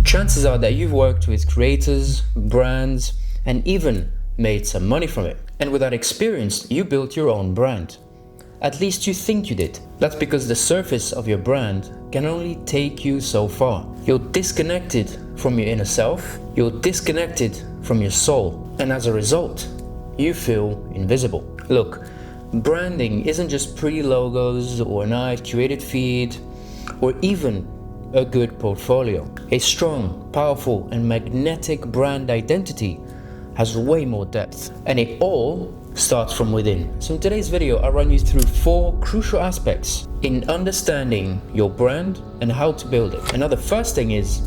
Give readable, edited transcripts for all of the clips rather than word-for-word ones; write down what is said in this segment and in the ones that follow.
chances are that you've worked with creators, brands, and even made some money from it. And with that experience, you built your own brand. At least you think you did. That's because the surface of your brand can only take you so far. You're disconnected from your inner self, you're disconnected from your soul, and as a result, you feel invisible. Look, branding isn't just pretty logos or a nice curated feed or even a good portfolio. A strong, powerful, and magnetic brand identity has way more depth, and it all starts from within. So in today's video, I'll run you through 4 crucial aspects in understanding your brand and how to build it. And now the first thing is,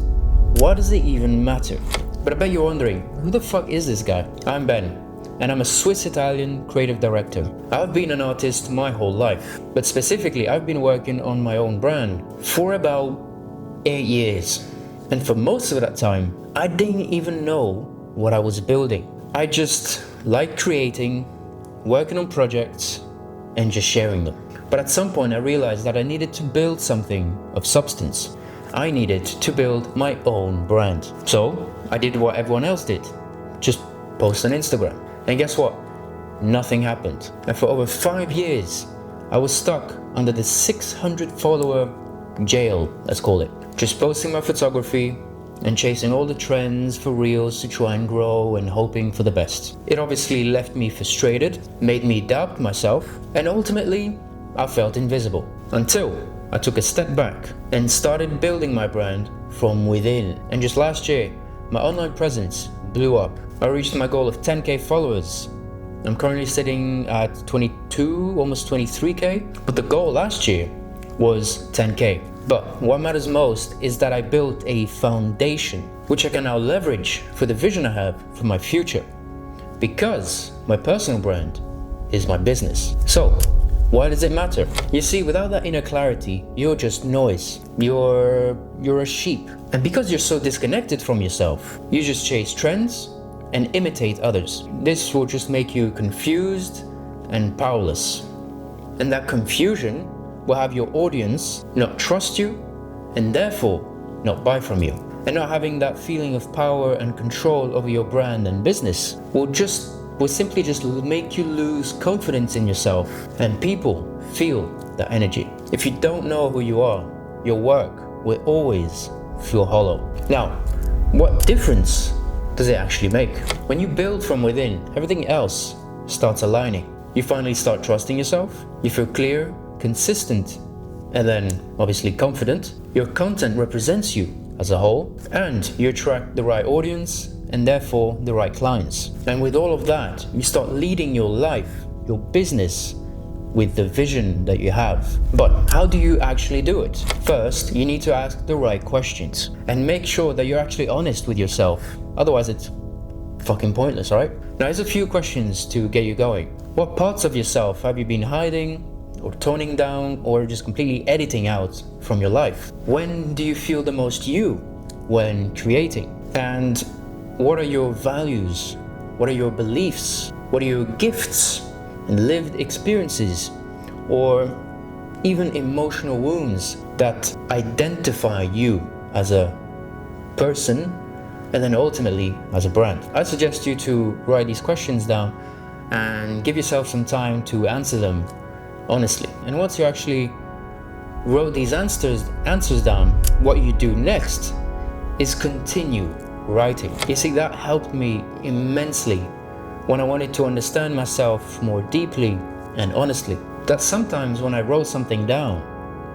why does it even matter? But I bet you're wondering, who the fuck is this guy? I'm Ben, and I'm a Swiss-Italian creative director. I've been an artist my whole life, but specifically I've been working on my own brand for about 8 years. And for most of that time, I didn't even know what I was building. I just liked creating, working on projects, and just sharing them. But at some point I realized that I needed to build something of substance. I needed to build my own brand. So I did what everyone else did, just post on Instagram. And guess what? Nothing happened. And for over 5 years, I was stuck under the 600 follower jail, let's call it. Just posting my photography and chasing all the trends for reels to try and grow and hoping for the best. It obviously left me frustrated, made me doubt myself, and ultimately, I felt invisible. Until I took a step back and started building my brand from within. And just last year, my online presence blew up. I reached my goal of 10k followers. I'm currently sitting at 22, almost 23k, but the goal last year was 10k. But what matters most is that I built a foundation which I can now leverage for the vision I have for my future, because my personal brand is my business. So why does it matter? You see, without that inner clarity, you're just noise. You're a sheep. And because you're so disconnected from yourself, you just chase trends and imitate others. This will just make you confused and powerless. And that confusion will have your audience not trust you and therefore not buy from you. And not having that feeling of power and control over your brand and business will simply just make you lose confidence in yourself, and people feel that energy. If you don't know who you are, your work will always feel hollow. Now, what difference does it actually make? When you build from within, everything else starts aligning. You finally start trusting yourself, you feel clear, consistent, and then obviously confident. Your content represents you as a whole, and you attract the right audience and therefore the right clients. And with all of that, you start leading your life, your business, with the vision that you have. But how do you actually do it? First, you need to ask the right questions and make sure that you're actually honest with yourself. Otherwise, it's fucking pointless, right? Now, here's a few questions to get you going. What parts of yourself have you been hiding, or toning down, or just completely editing out from your life? When do you feel the most you when creating? And what are your values? What are your beliefs? What are your gifts and lived experiences, or even emotional wounds that identify you as a person and then ultimately as a brand? I suggest you to write these questions down and give yourself some time to answer them honestly. And once you actually wrote these answers down, what you do next is continue writing. You see, that helped me immensely when I wanted to understand myself more deeply and honestly. That sometimes when I wrote something down,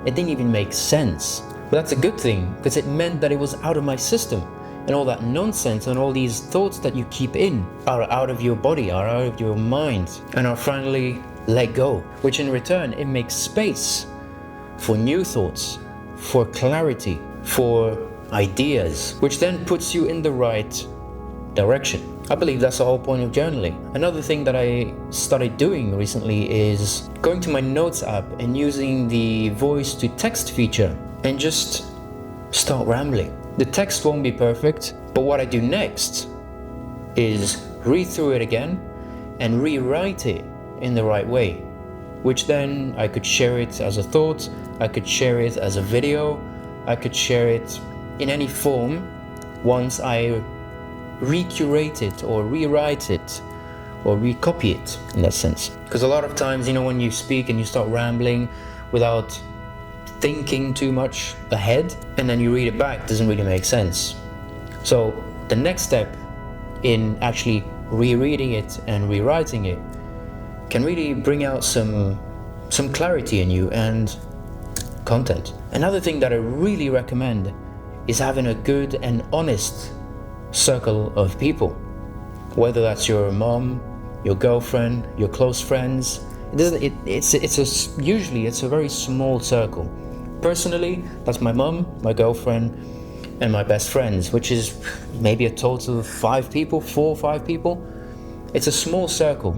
it didn't even make sense. But that's a good thing, because it meant that it was out of my system, and all that nonsense and all these thoughts that you keep in are out of your body, are out of your mind, and are finally let go, which in return, it makes space for new thoughts, for clarity, for ideas, which then puts you in the right direction. I believe that's the whole point of journaling. Another thing that I started doing recently is going to my notes app and using the voice to text feature and just start rambling. The text won't be perfect, but what I do next is read through it again and rewrite it in the right way, which then I could share it as a thought, I could share it as a video, I could share it in any form once I recurate it or rewrite it or recopy it in that sense. Because a lot of times, when you speak and you start rambling without thinking too much ahead, and then you read it back, it doesn't really make sense. So the next step in actually rereading it and rewriting it can really bring out some clarity in you and content. Another thing that I really recommend is having a good and honest circle of people, whether that's your mom, your girlfriend, your close friends. Usually it's a very small circle. Personally, that's my mom, my girlfriend, and my best friends, which is maybe a total of 5 people, 4 or 5 people. It's a small circle,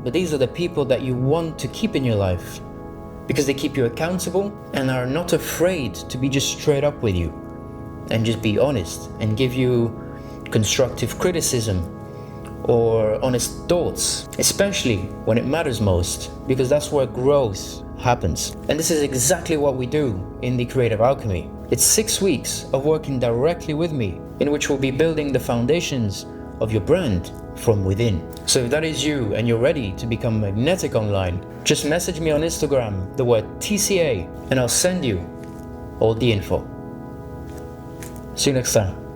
but these are the people that you want to keep in your life because they keep you accountable and are not afraid to be just straight up with you and just be honest and give you constructive criticism or honest thoughts, especially when it matters most, because that's where growth happens. And this is exactly what we do in the Creative Alchemy. It's 6 weeks of working directly with me, in which we'll be building the foundations of your brand from within. So if that is you and you're ready to become magnetic online, just message me on Instagram the word TCA and I'll send you all the info. See you next time.